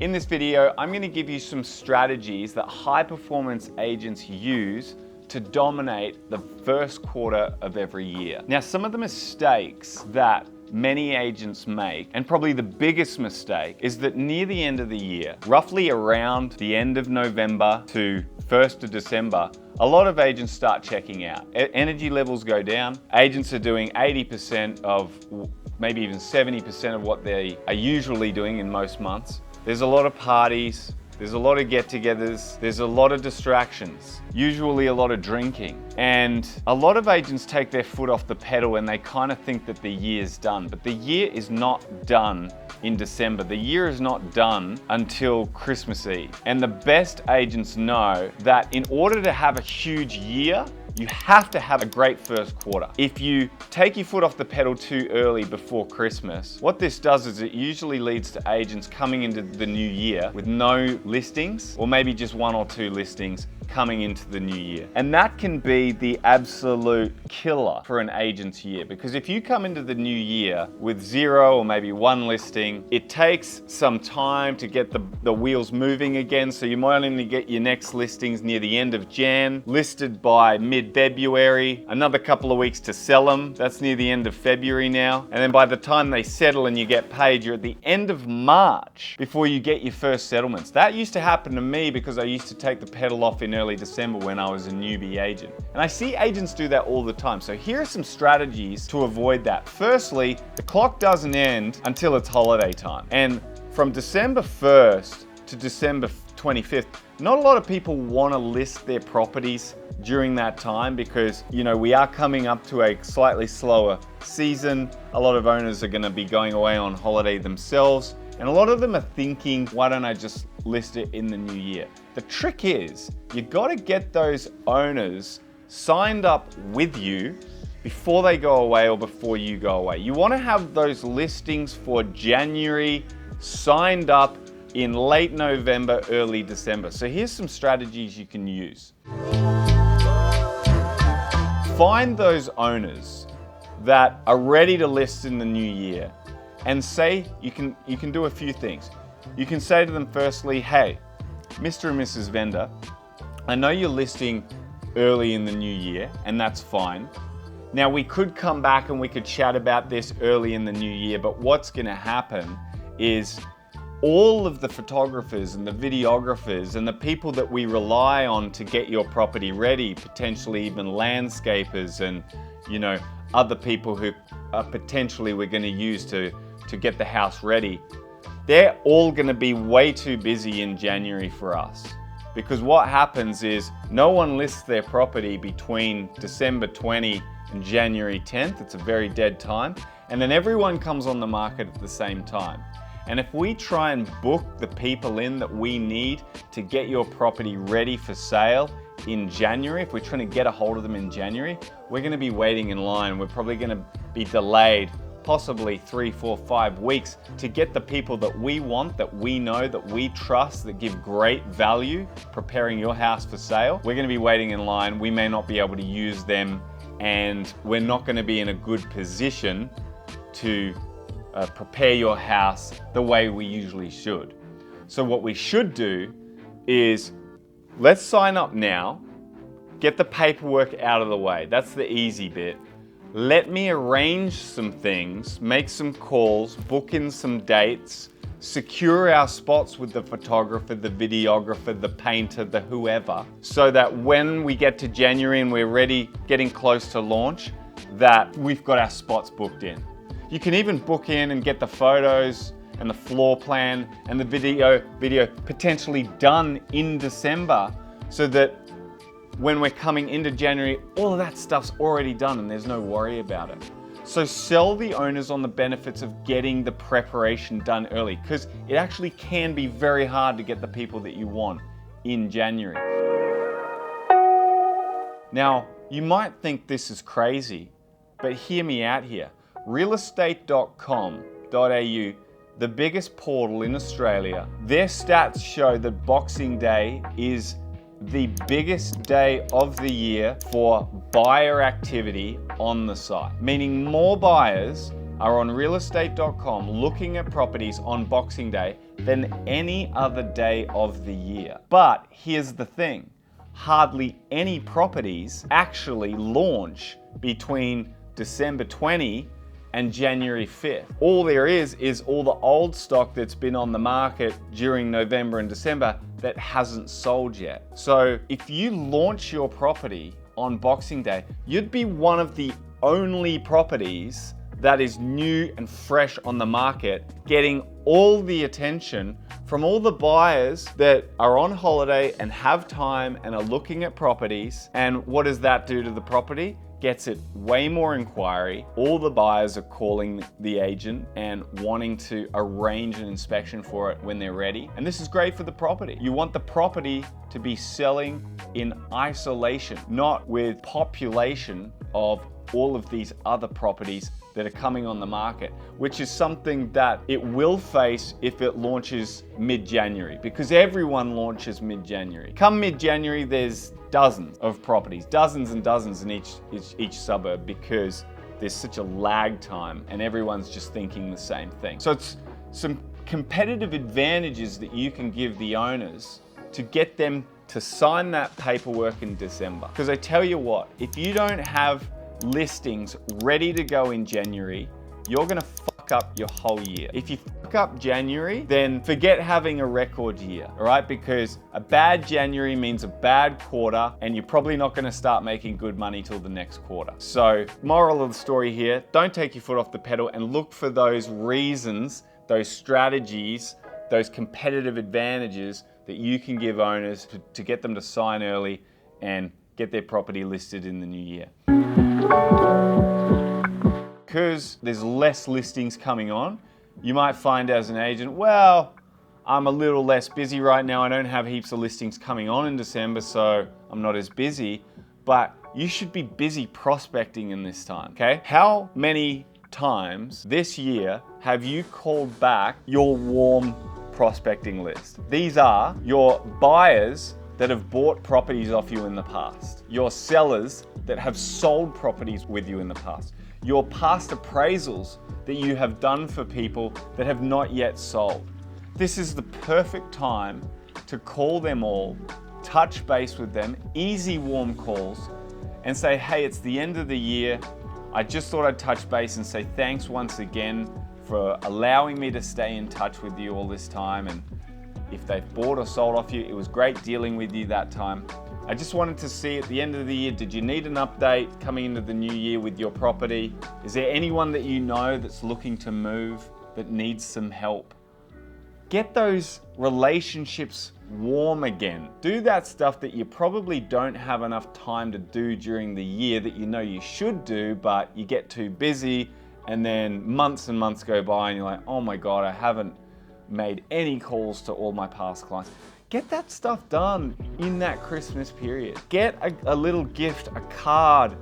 In this video, I'm going to give you some strategies that high performance agents use to dominate the first quarter of every year. Now, some of the mistakes that many agents make, and probably the biggest mistake, is that near the end of the year, roughly around the end of November to 1st of December, a lot of agents start checking out. Energy levels go down. Agents are doing 80% of, maybe even 70% of what they are usually doing in most months. There's a lot of parties, there's a lot of get-togethers, there's a lot of distractions, usually a lot of drinking. And a lot of agents take their foot off the pedal and they kind of think that the year's done, but the year is not done in December. The year is not done until Christmas Eve. And the best agents know that in order to have a huge year, you have to have a great first quarter. If you take your foot off the pedal too early before Christmas, what this does is it usually leads to agents coming into the new year with no listings, or maybe just 1 or 2 listings coming into the new year. And that can be the absolute killer for an agent's year, because if you come into the new year with 0 or maybe 1 listing, it takes some time to get the wheels moving again. So you might only get your next listings near the end of Jan, listed by mid-February, another couple of weeks to sell them. That's near the end of February now. And then by the time they settle and you get paid, you're at the end of March before you get your first settlements. That used to happen to me because I used to take the pedal off in early December when I was a newbie agent. And I see agents do that all the time. So here are some strategies to avoid that. Firstly, the clock doesn't end until it's holiday time. And from December 1st to December 25th, not a lot of people want to list their properties during that time because, you know, we are coming up to a slightly slower season. A lot of owners are going to be going away on holiday themselves. And a lot of them are thinking, why don't I just list it in the new year? The trick is, you got to get those owners signed up with you before they go away or before you go away. You want to have those listings for January signed up in late November, early December. So here's some strategies you can use. Find those owners that are ready to list in the new year and say, you can do a few things. You can say to them firstly, hey, Mr. and Mrs. Vendor, I know you're listing early in the new year, and that's fine. Now we could come back and we could chat about this early in the new year, but what's gonna happen is all of the photographers and the videographers and the people that we rely on to get your property ready, potentially even landscapers and, you know, other people who potentially we're gonna use to get the house ready, they're all gonna be way too busy in January for us. Because what happens is no one lists their property between December 20 and January 10th. It's a very dead time. And then everyone comes on the market at the same time. And if we try and book the people in that we need to get your property ready for sale in January, if we're trying to get a hold of them in January, we're gonna be waiting in line. We're probably gonna be delayed possibly 3, 4, 5 weeks to get the people that we want, that we know, that we trust, that give great value preparing your house for sale. We're gonna be waiting in line. We may not be able to use them, and we're not gonna be in a good position to prepare your house the way we usually should. So what we should do is, let's sign up now, get the paperwork out of the way. That's the easy bit. Let me arrange some things, make some calls, book in some dates, secure our spots with the photographer, the videographer, the painter, the whoever, so that when we get to January and we're ready, getting close to launch, that we've got our spots booked in. You can even book in and get the photos and the floor plan and the video potentially done in December, so that when we're coming into January, all of that stuff's already done and there's no worry about it. So sell the owners on the benefits of getting the preparation done early, because it actually can be very hard to get the people that you want in January. Now, you might think this is crazy, but hear me out here. Realestate.com.au, the biggest portal in Australia, their stats show that Boxing Day is the biggest day of the year for buyer activity on the site, meaning more buyers are on realestate.com looking at properties on Boxing Day than any other day of the year. But here's the thing, hardly any properties actually launch between December 20 and January 5th. All there is all the old stock that's been on the market during November and December that hasn't sold yet. So if you launch your property on Boxing Day, you'd be one of the only properties that is new and fresh on the market, getting all the attention from all the buyers that are on holiday and have time and are looking at properties. And what does that do to the property? Gets it way more inquiry. All the buyers are calling the agent and wanting to arrange an inspection for it when they're ready. And this is great for the property. You want the property to be selling in isolation, not with population of all of these other properties that are coming on the market, which is something that it will face if it launches mid-January, because everyone launches mid-January. Come mid-January, there's dozens of properties, dozens and dozens in each suburb, because there's such a lag time and everyone's just thinking the same thing. So it's some competitive advantages that you can give the owners to get them to sign that paperwork in December. Because I tell you what, if you don't have listings ready to go in January, you're gonna fuck up your whole year. If you fuck up January, then forget having a record year, all right? Because a bad January means a bad quarter, and you're probably not gonna start making good money till the next quarter. So, moral of the story here, don't take your foot off the pedal and look for those reasons, those strategies, those competitive advantages that you can give owners to get them to sign early and get their property listed in the new year. Because there's less listings coming on, you might find as an agent, well, I'm a little less busy right now. I don't have heaps of listings coming on in December, so I'm not as busy. But you should be busy prospecting in this time, okay? How many times this year have you called back your warm prospecting list? These are your buyers that have bought properties off you in the past, your sellers that have sold properties with you in the past, your past appraisals that you have done for people that have not yet sold. This is the perfect time to call them all, touch base with them, easy warm calls, and say, hey, it's the end of the year. I just thought I'd touch base and say thanks once again for allowing me to stay in touch with you all this time. And if they've bought or sold off you, it was great dealing with you that time. I just wanted to see at the end of the year, did you need an update coming into the new year with your property? Is there anyone that you know that's looking to move, that needs some help? Get those relationships warm again. Do that stuff that you probably don't have enough time to do during the year that you know you should do, but you get too busy, and then months and months go by and you're like, oh my God, I haven't made any calls to all my past clients. Get that stuff done in that Christmas period. Get a little gift, a card,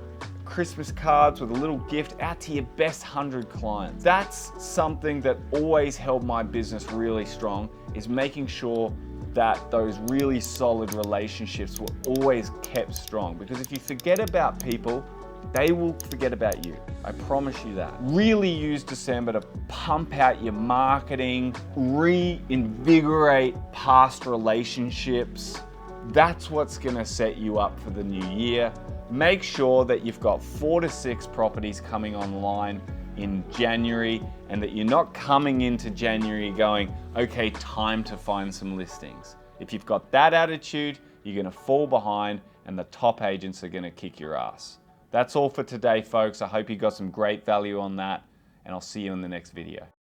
Christmas cards with a little gift out to your best 100 clients. That's something that always held my business really strong, is making sure that those really solid relationships were always kept strong. Because if you forget about people, they will forget about you. I promise you that. Really use December to pump out your marketing, reinvigorate past relationships. That's what's gonna set you up for the new year. Make sure that you've got 4 to 6 properties coming online in January, and that you're not coming into January going, okay, time to find some listings. If you've got that attitude, you're gonna fall behind and the top agents are gonna kick your ass. That's all for today, folks. I hope you got some great value on that, and I'll see you in the next video.